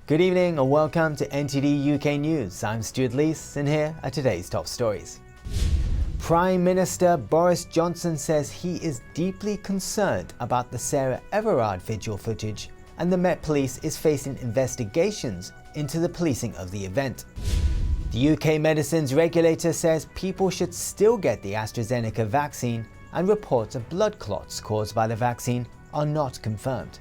Good evening and welcome to NTD UK News. I'm Stuart Lees and here are today's top stories. Prime Minister Boris Johnson says he is deeply concerned about the Sarah Everard vigil footage and the Met Police is facing investigations into the policing of the event. The UK medicines regulator says people should still get the AstraZeneca vaccine and reports of blood clots caused by the vaccine are not confirmed.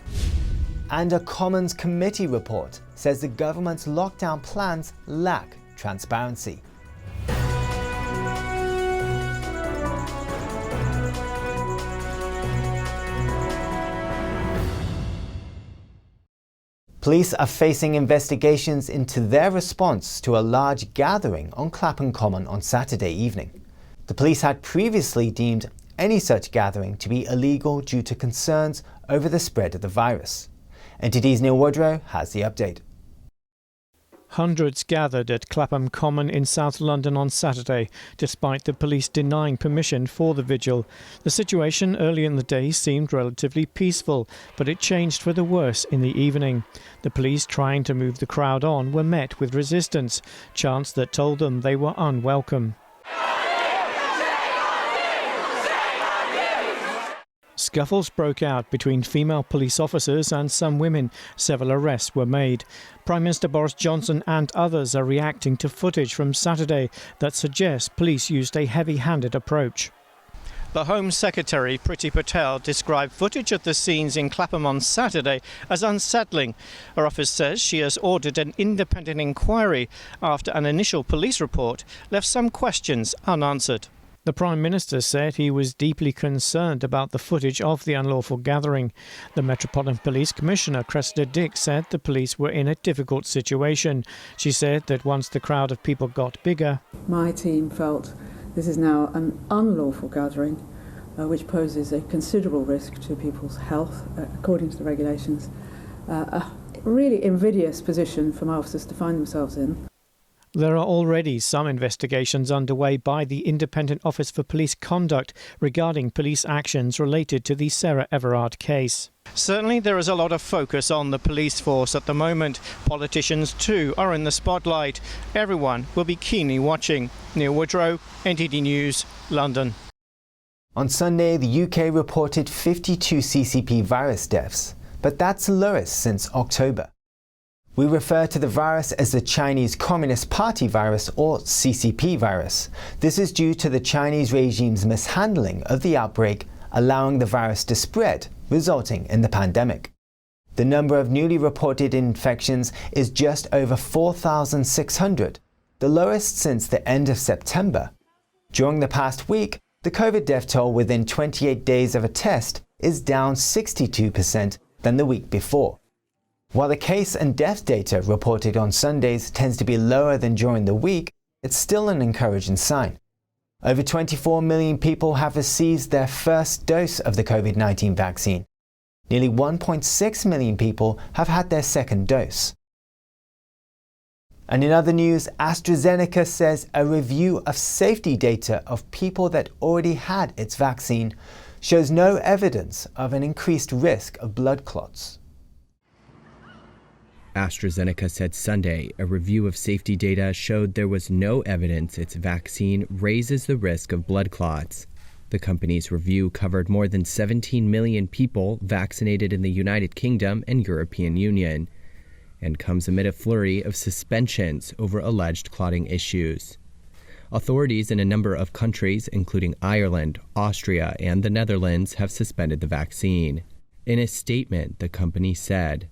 And a Commons Committee report says the government's lockdown plans lack transparency. Police are facing investigations into their response to a large gathering on Clapham Common on Saturday evening. The police had previously deemed any such gathering to be illegal due to concerns over the spread of the virus. NTD's Neil WOODROW has the update. Hundreds gathered at Clapham Common in South London on Saturday, despite the police denying permission for the vigil. The situation early in the day seemed relatively peaceful, but it changed for the worse in the evening. The police trying to move the crowd on were met with resistance, chants that told them they were unwelcome. Scuffles broke out between female police officers and some women. Several arrests were made. Prime Minister Boris Johnson and others are reacting to footage from Saturday that suggests police used a heavy-handed approach. The Home Secretary, Priti Patel, described footage of the scenes in Clapham on Saturday as unsettling. Her office says she has ordered an independent inquiry after an initial police report left some questions unanswered. The Prime Minister said he was deeply concerned about the footage of the unlawful gathering. The Metropolitan Police Commissioner, Cressida Dick, said the police were in a difficult situation. She said that once the crowd of people got bigger, my team felt this is now an unlawful gathering, which poses a considerable risk to people's health, according to the regulations. A really invidious position for my officers to find themselves in. There are already some investigations underway by the Independent Office for Police Conduct regarding police actions related to the Sarah Everard case. Certainly there is a lot of focus on the police force at the moment. Politicians too are in the spotlight. Everyone will be keenly watching. Neil WOODROW, NTD News, London. On Sunday, the UK reported 52 CCP virus deaths, but that's the lowest since October. We refer to the virus as the Chinese Communist Party virus or CCP virus. This is due to the Chinese regime's mishandling of the outbreak, allowing the virus to spread, resulting in the pandemic. The number of newly reported infections is just over 4,600, the lowest since the end of September. During the past week, the COVID death toll within 28 days of a test is down 62% than the week before. While the case and death data reported on Sundays tends to be lower than during the week, it's still an encouraging sign. Over 24 million people have received their first dose of the COVID-19 vaccine. Nearly 1.6 million people have had their second dose. And in other news, AstraZeneca says a review of safety data of people that already had its vaccine shows no evidence of an increased risk of blood clots. AstraZeneca said Sunday a review of safety data showed there was no evidence its vaccine raises the risk of blood clots. The company's review covered more than 17 million people vaccinated in the United Kingdom and European Union, and comes amid a flurry of suspensions over alleged clotting issues. Authorities in a number of countries, including Ireland, Austria, and the Netherlands, have suspended the vaccine. In a statement, the company said,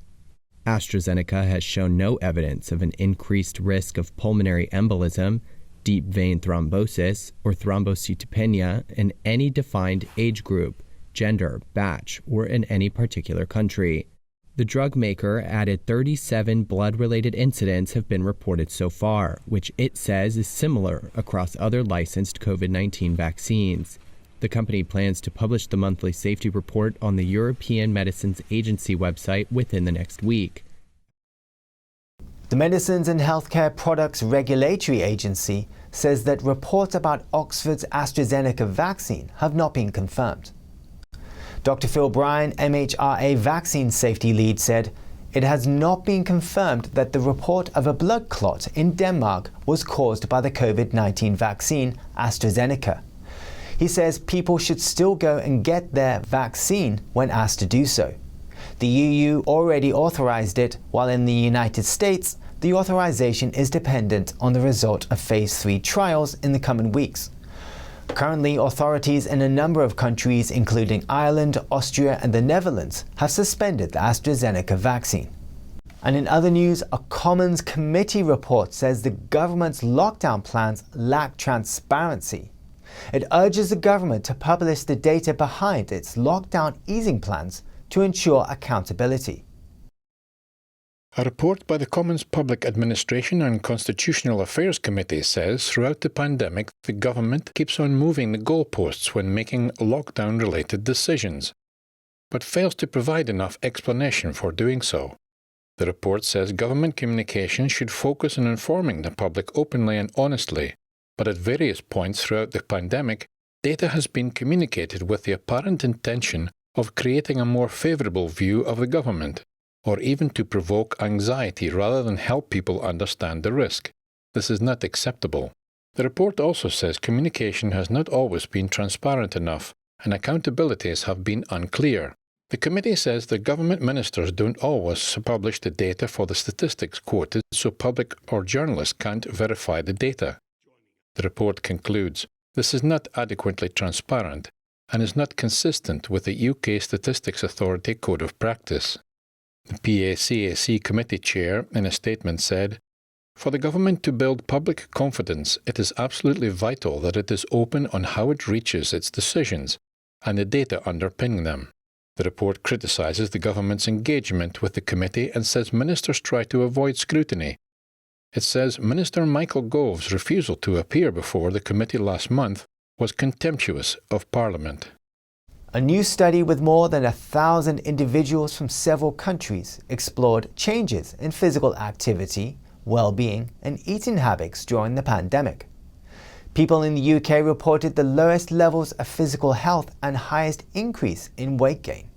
AstraZeneca has shown no evidence of an increased risk of pulmonary embolism, deep vein thrombosis, or thrombocytopenia in any defined age group, gender, batch, or in any particular country. The drug maker added 37 blood-related incidents have been reported so far, which it says is similar across other licensed COVID-19 vaccines. The company plans to publish the monthly safety report on the European Medicines Agency website within the next week. The Medicines and Healthcare Products Regulatory Agency says that reports about Oxford's AstraZeneca vaccine have not been confirmed. Dr. Phil Bryan, MHRA vaccine safety lead, said, it has not been confirmed that the report of a blood clot in Denmark was caused by the COVID-19 vaccine AstraZeneca. He says people should still go and get their vaccine when asked to do so. The EU already authorized it, while in the United States, the authorization is dependent on the result of Phase 3 trials in the coming weeks. Currently, authorities in a number of countries, including Ireland, Austria and the Netherlands, have suspended the AstraZeneca vaccine. And in other news, a Commons Committee report says the government's lockdown plans lack transparency. It urges the government to publish the data behind its lockdown easing plans to ensure accountability. A report by the Commons Public Administration and Constitutional Affairs Committee says throughout the pandemic the government keeps on moving the goalposts when making lockdown-related decisions, but fails to provide enough explanation for doing so. The report says government communication should focus on informing the public openly and honestly, but at various points throughout the pandemic, data has been communicated with the apparent intention of creating a more favourable view of the government, or even to provoke anxiety rather than help people understand the risk. This is not acceptable. The report also says communication has not always been transparent enough, and accountabilities have been unclear. The committee says that government ministers don't always publish the data for the statistics quoted, so public or journalists can't verify the data. The report concludes, this is not adequately transparent and is not consistent with the UK Statistics Authority Code of Practice. The PACAC committee chair in a statement said, "For the government to build public confidence, it is absolutely vital that it is open on how it reaches its decisions and the data underpinning them." The report criticises the government's engagement with the committee and says ministers try to avoid scrutiny. It says Minister Michael Gove's refusal to appear before the committee last month was contemptuous of Parliament. A new study with more than 1,000 individuals from several countries explored changes in physical activity, well-being and eating habits during the pandemic. People in the UK reported the lowest levels of physical health and highest increase in weight gain.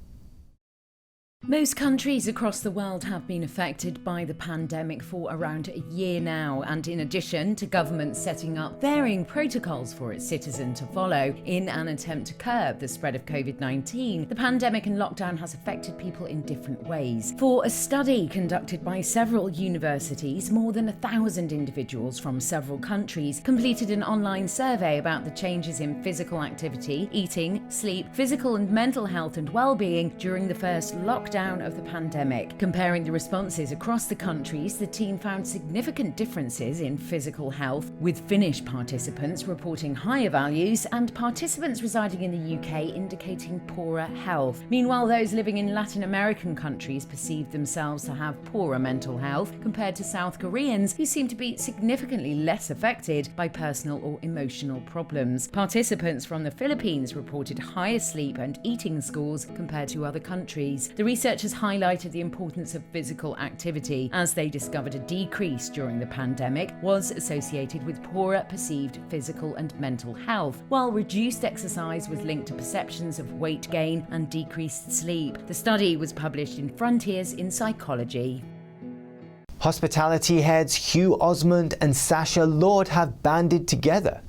Most countries across the world have been affected by the pandemic for around a year now, and in addition to governments setting up varying protocols for its citizens to follow in an attempt to curb the spread of COVID-19, the pandemic and lockdown has affected people in different ways. For a study conducted by several universities, more than 1,000 individuals from several countries completed an online survey about the changes in physical activity, eating, sleep, physical and mental health and well-being during the first lockdown of the pandemic. Comparing the responses across the countries, the team found significant differences in physical health, with Finnish participants reporting higher values and participants residing in the UK indicating poorer health. Meanwhile, those living in Latin American countries perceived themselves to have poorer mental health compared to South Koreans, who seem to be significantly less affected by personal or emotional problems. Participants from the Philippines reported higher sleep and eating scores compared to other countries. The researchers highlighted the importance of physical activity, as they discovered a decrease during the pandemic was associated with poorer perceived physical and mental health, while reduced exercise was linked to perceptions of weight gain and decreased sleep. The study was published in Frontiers in Psychology. Hospitality heads Hugh Osmond and Sacha Lord have banded together.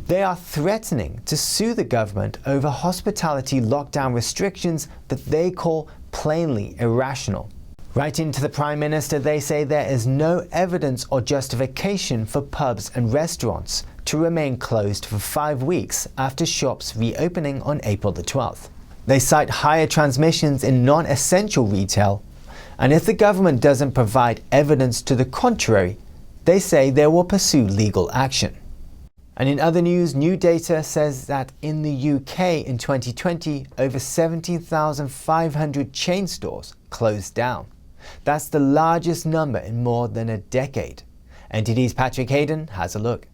They are threatening to sue the government over hospitality lockdown restrictions that they call plainly irrational. Writing to the Prime Minister, they say there is no evidence or justification for pubs and restaurants to remain closed for 5 weeks after shops reopening on April the 12th. They cite higher transmissions in non-essential retail, and if the government doesn't provide evidence to the contrary, they say they will pursue legal action. And in other news, new data says that in the UK in 2020, over 17,500 chain stores closed down. That's the largest number in more than a decade. NTD's Patrick Hayden has a look.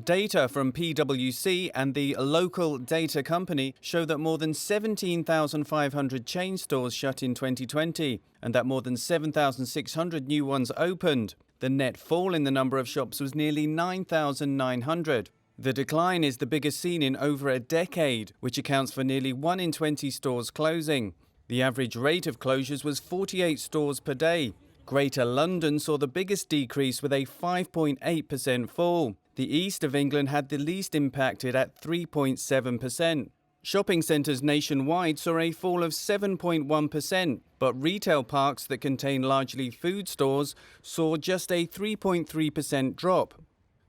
Data from PwC and the local data company show that more than 17,500 chain stores shut in 2020 and that more than 7,600 new ones opened. The net fall in the number of shops was nearly 9,900. The decline is the biggest seen in over a decade, which accounts for nearly 1 in 20 stores closing. The average rate of closures was 48 stores per day. Greater London saw the biggest decrease with a 5.8% fall. The east of England had the least impacted at 3.7%. Shopping centres nationwide saw a fall of 7.1%, but retail parks that contain largely food stores saw just a 3.3% drop.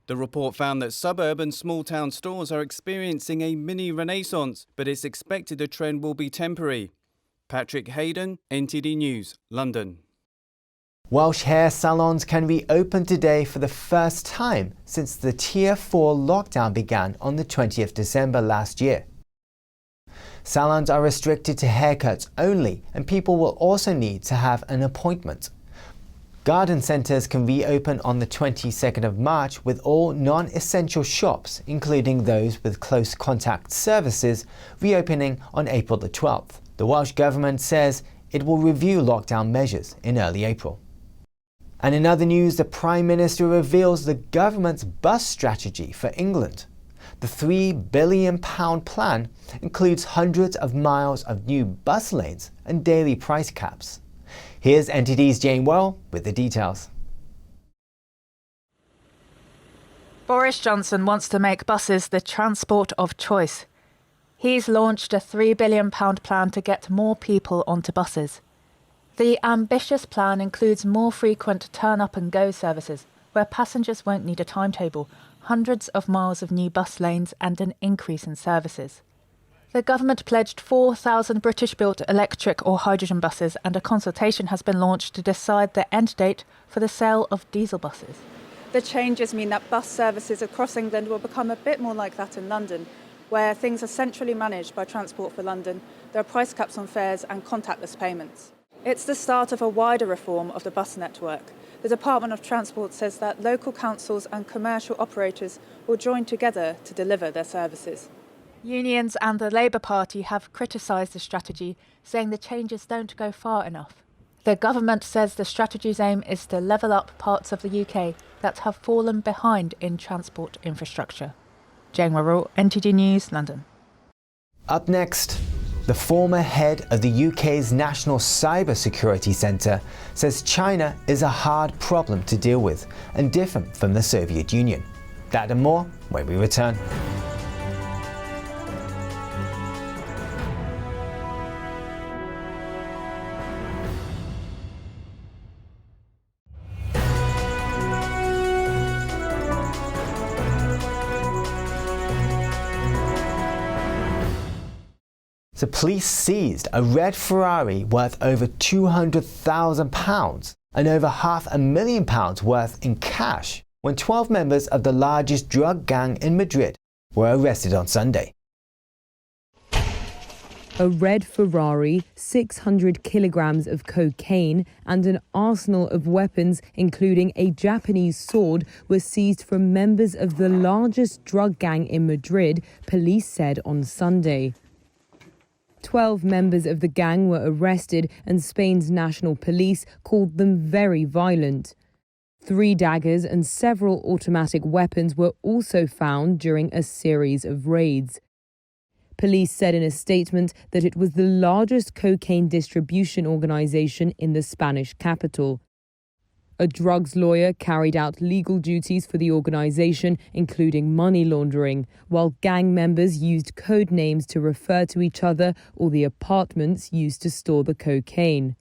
The report found that suburb and small-town stores are experiencing a mini-renaissance, but it's expected the trend will be temporary. Patrick Hayden, NTD News, London. Welsh hair salons can reopen today for the first time since the Tier 4 lockdown began on the 20th December last year. Salons are restricted to haircuts only, and people will also need to have an appointment. Garden centres can reopen on the 22nd of March with all non-essential shops, including those with close contact services, reopening on April the 12th. The Welsh Government says it will review lockdown measures in early April. And in other news, the Prime Minister reveals the government's bus strategy for England. The £3 billion plan includes hundreds of miles of new bus lanes and daily price caps. Here's NTD's Jane Well with the details. Boris Johnson wants to make buses the transport of choice. He's launched a £3 billion plan to get more people onto buses. The ambitious plan includes more frequent turn-up-and-go services, where passengers won't need a timetable, hundreds of miles of new bus lanes and an increase in services. The government pledged 4,000 British-built electric or hydrogen buses, and a consultation has been launched to decide the end date for the sale of diesel buses. The changes mean that bus services across England will become a bit more like that in London, where things are centrally managed by Transport for London. There are price caps on fares and contactless payments. It's the start of a wider reform of the bus network. The Department of Transport says that local councils and commercial operators will join together to deliver their services. Unions and the Labour Party have criticised the strategy, saying the changes don't go far enough. The government says the strategy's aim is to level up parts of the UK that have fallen behind in transport infrastructure. Jane Warrell, NTD News, London. Up next, the former head of the UK's National Cyber Security Centre says China is a hard problem to deal with and different from the Soviet Union. That and more when we return. The police seized a red Ferrari worth over £200,000 and over £500,000 worth in cash when 12 members of the largest drug gang in Madrid were arrested on Sunday. A red Ferrari, 600 kilograms of cocaine and an arsenal of weapons, including a Japanese sword, were seized from members of the largest drug gang in Madrid, police said on Sunday. 12 members of the gang were arrested and Spain's national police called them very violent. 3 daggers and several automatic weapons were also found during a series of raids. Police said in a statement that it was the largest cocaine distribution organization in the Spanish capital. A drugs lawyer carried out legal duties for the organization, including money laundering, while gang members used code names to refer to each other or the apartments used to store the cocaine.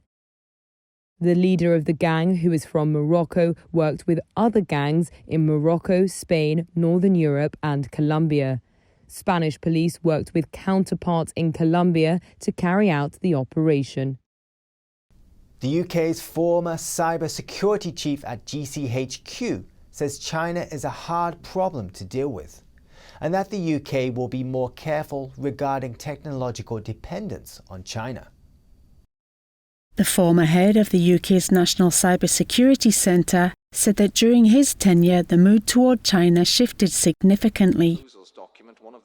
The leader of the gang, who is from Morocco, worked with other gangs in Morocco, Spain, Northern Europe and Colombia. Spanish police worked with counterparts in Colombia to carry out the operation. The UK's former cybersecurity chief at GCHQ says China is a hard problem to deal with, and that the UK will be more careful regarding technological dependence on China. The former head of the UK's National Cybersecurity Centre said that during his tenure the mood toward China shifted significantly.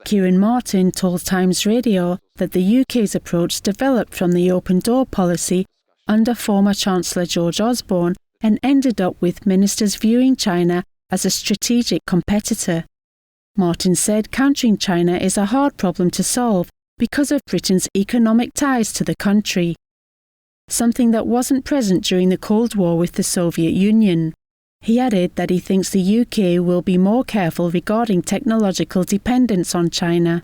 Kieran Martin told Times Radio that the UK's approach developed from the open door policy under former Chancellor George Osborne and ended up with ministers viewing China as a strategic competitor. Martin said countering China is a hard problem to solve because of Britain's economic ties to the country. something that wasn't present during the Cold War with the Soviet Union. He added that he thinks the UK will be more careful regarding technological dependence on China.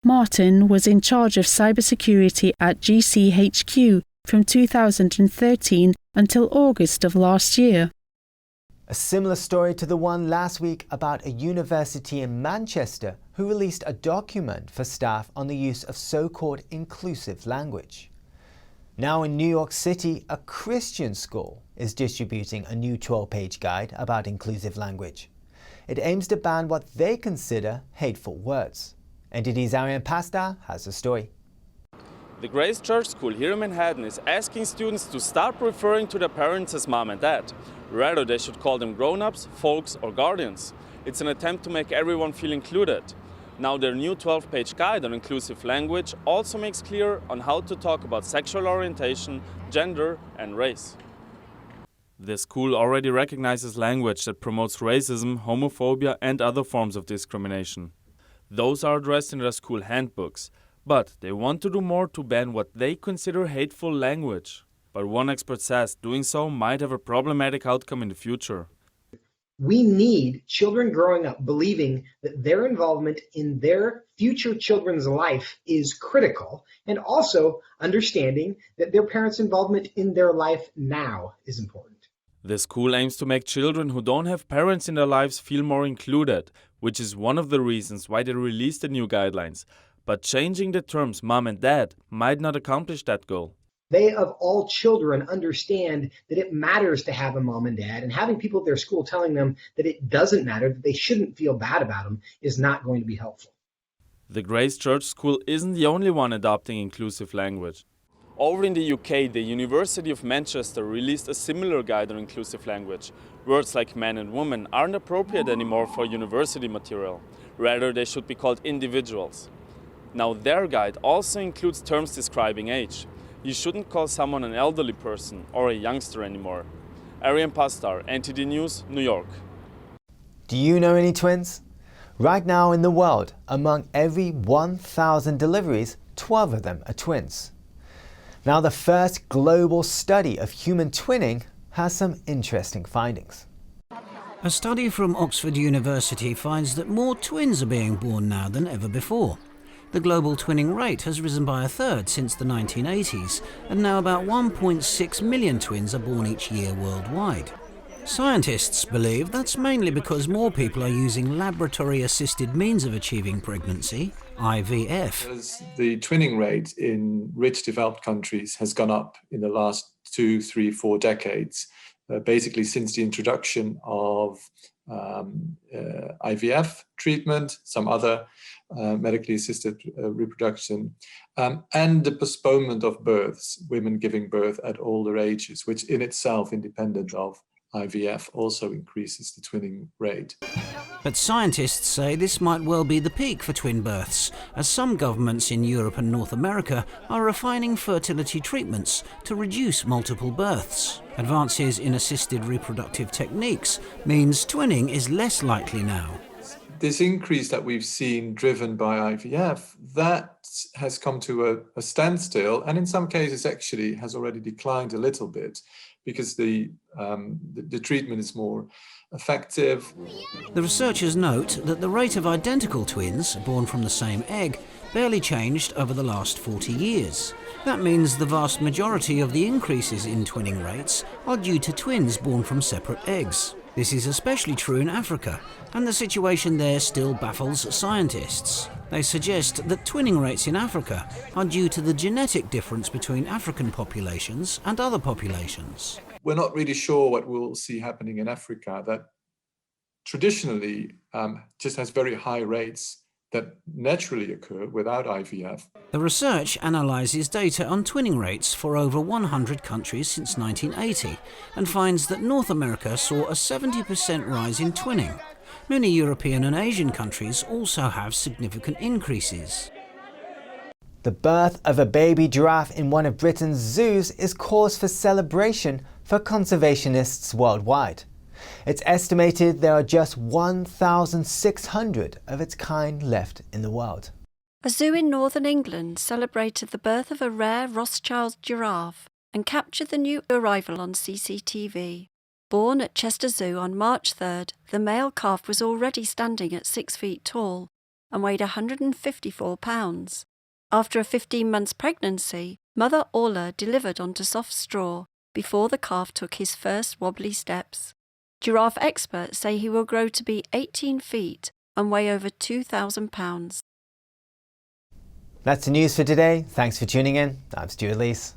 Martin was in charge of cybersecurity at GCHQ from 2013 until August of last year. A similar story to the one last week about a university in Manchester who released a document for staff on the use of so-called inclusive language. Now in New York City, a Christian school is distributing a new 12-page guide about inclusive language. It aims to ban what they consider hateful words. NTD's Arian Pasta has the story. The Grace Church School here in Manhattan is asking students to stop referring to their parents as mom and dad. Rather, they should call them grown-ups, folks, or guardians. It's an attempt to make everyone feel included. Now their new 12-page guide on inclusive language also makes clear on how to talk about sexual orientation, gender, and race. The school already recognizes language that promotes racism, homophobia, and other forms of discrimination. Those are addressed in their school handbooks. But they want to do more to ban what they consider hateful language. But one expert says doing so might have a problematic outcome in the future. We need children growing up believing that their involvement in their future children's life is critical, and also understanding that their parents' involvement in their life now is important. The school aims to make children who don't have parents in their lives feel more included, which is one of the reasons why they released the new guidelines. But changing the terms mom and dad might not accomplish that goal. They, of all children, understand that it matters to have a mom and dad, and having people at their school telling them that it doesn't matter, that they shouldn't feel bad about them, is not going to be helpful. The Grace Church School isn't the only one adopting inclusive language. Over in the UK, the University of Manchester released a similar guide on inclusive language. Words like man and woman aren't appropriate anymore for university material. Rather, they should be called individuals. Now their guide also includes terms describing age. You shouldn't call someone an elderly person or a youngster anymore. Arian Pastar, NTD News, New York. Do you know any twins? Right now in the world, among every 1,000 deliveries, 12 of them are twins. Now the first global study of human twinning has some interesting findings. A study from Oxford University finds that more twins are being born now than ever before. The global twinning rate has risen by a third since the 1980s, and now about 1.6 million twins are born each year worldwide. Scientists believe that's mainly because more people are using laboratory-assisted means of achieving pregnancy, IVF. The twinning rate in rich developed countries has gone up in the last 2, 3, 4 decades, basically since the introduction of IVF treatment, some other medically assisted reproduction, and the postponement of births, women giving birth at older ages, which in itself, independent of IVF, also increases the twinning rate. But scientists say this might well be the peak for twin births, as some governments in Europe and North America are refining fertility treatments to reduce multiple births. Advances in assisted reproductive techniques means twinning is less likely now. This increase that we've seen driven by IVF, that has come to a standstill, and in some cases actually has already declined a little bit because the treatment is more effective. The researchers note that the rate of identical twins, born from the same egg, barely changed over the last 40 years. That means the vast majority of the increases in twinning rates are due to twins born from separate eggs. This is especially true in Africa, and the situation there still baffles scientists. They suggest that twinning rates in Africa are due to the genetic difference between African populations and other populations. We're not really sure what we'll see happening in Africa, that traditionally just has very high rates that naturally occur without IVF. The research analyses data on twinning rates for over 100 countries since 1980 and finds that North America saw a 70% rise in twinning. Many European and Asian countries also have significant increases. The birth of a baby giraffe in one of Britain's zoos is cause for celebration for conservationists worldwide. It's estimated there are just 1,600 of its kind left in the world. A zoo in northern England celebrated the birth of a rare Rothschild giraffe, and captured the new arrival on CCTV. Born at Chester Zoo on March 3rd, the male calf was already standing at 6 feet tall and weighed 154 pounds. After a 15 months pregnancy, Mother Orla delivered onto soft straw before the calf took his first wobbly steps. Giraffe experts say he will grow to be 18 feet and weigh over 2,000 pounds. That's the news for today. Thanks for tuning in. I'm Stuart Lees.